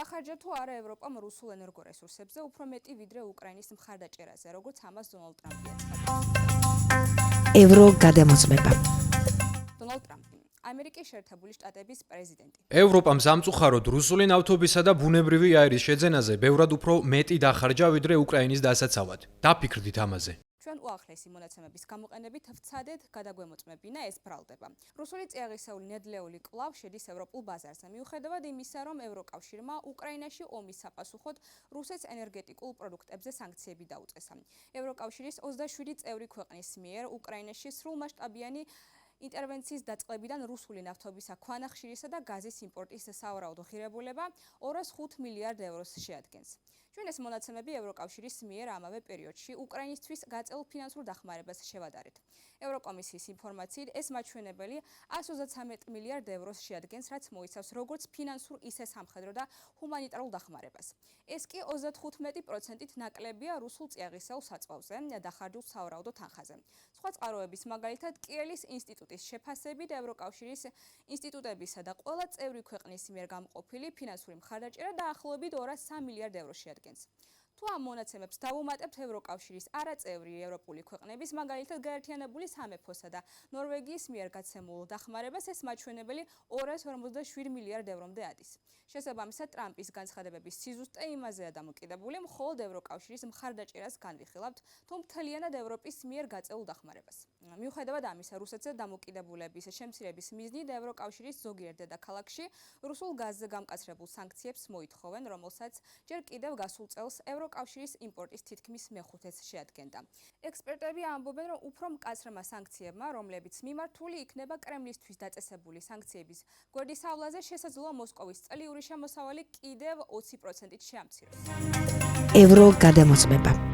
დაახარჯა თუ არა ევროპამ რუსულ ენერგორესურსებზე უფრო მეტი ვიდრე უკრაინის მხარდაჭერაზე, როგორც ამას დონალდ ტრამპი აცხადებს. ევრო გადამოწმება. დონალდ ტრამპი, ამერიკის შეერთებული შტატების პრეზიდენტი. ევროპამ სამწუხაროდ რუსული ნავთობისა და ბუნებრივი აირის შეძენაზე ბევრად უფრო მეტი დახარჯა ვიდრე უკრაინის დასაცავად. დაფიქრდით ამაზე. ჩვენ უახლესი მონაცემების გამოყენებით ვცადეთ გადაგვემოწმებინა ეს ბრალდება. რუსული წიაღისეული ნედლეული კვლავ შედის ევროპულ ბაზარზე. მიუხედავად იმისა, რომ ევროკავშირმა უკრაინაში ომის საპასუხოდ რუსეთს ენერგეტიკულ პროდუქტებზე სანქციები დაუწესა. ევროკავშირის 27 წევრი ქვეყნის მიერ უკრაინაში სრულმასშტაბიანი ინტერვენციის დაწყებიდან რუსული ნავთობისა, ქვანახშირისა და გაზის იმპორტის სავარაუდო ღირებულება 205 მილიარდ ევროს შეადგენს. ჩვენ ეს მონაცემები ევროკავშირის მიერ ამავე პერიოდში უკრაინისთვის გაწეულ ფინანსურ დახმარებას შევადარეთ. ევროკომისიის ინფორმაციით ეს მაჩვენებელი 133 მილიარდ ევროს შეადგენს, რაც მოიცავს როგორც ფინანსურ, ისე სამხედრო და ჰუმანიტარულ დახმარებას. ეს კი 35%-ით ნაკლებია რუსულ წიაღისეულ საწვავზე დახარჯულ სავარაუდო თანხაზე. სხვა წყაროების მაგალითად კიელის ინსტიტუტის შეფასებით ევროკავშირის ინსტიტუტებისა და ყველა წევრი ქვეყნის მიერ გამყოფილი ფინანსური მხარდაჭერა დაახლოებით 203 მილიარდ ევროს შეადგენს. თუ ამ მონაცემებს დავუმატებთ ევროკავშირის არაწევრი ევროპული ქვეყნების, მაგალითად გაერთიანებული სამეფოსა და ნორვეგიის მიერ გაცემულ დახმარებას, ეს მაჩვენებელი 247 მილიარდ ევრომდე ადის. შესაბამისად, ტრამპის განცხადებების სიზუსტე იმაზეა დამოკიდებული, მხოლოდ ევროკავშირის მხარდაჭერას განვიხილავთ, თუ მთლიანად ევროპის მიერ გაწეულ დახმარებას. მიუხედავად ამისა, რუსეთზე დამოკიდებულების შემცირების მიზნით ევროკავშირის ზოგიერთ დედაქალაქში რუსულ გაზზე გამკაცრებულ სანქციებს მოითხოვენ, რომელსაც ჯერ კიდევ გასულ წელს ევროკავშირის იმპორტის თითქმის მეხუთეს შეადგენდა. ექსპერტები ამბობენ, რომ უფრო მკაცრმა სანქციებმა, რომლებიც მიმართული იქნება კრემლისთვის დაწესებული სანქციების გვერდისავლაზე, შესაძლოა მოსკოვის წლიური შემოსავალი კიდევ 20%-ით შეამციროს. ევრო გადამოწმება.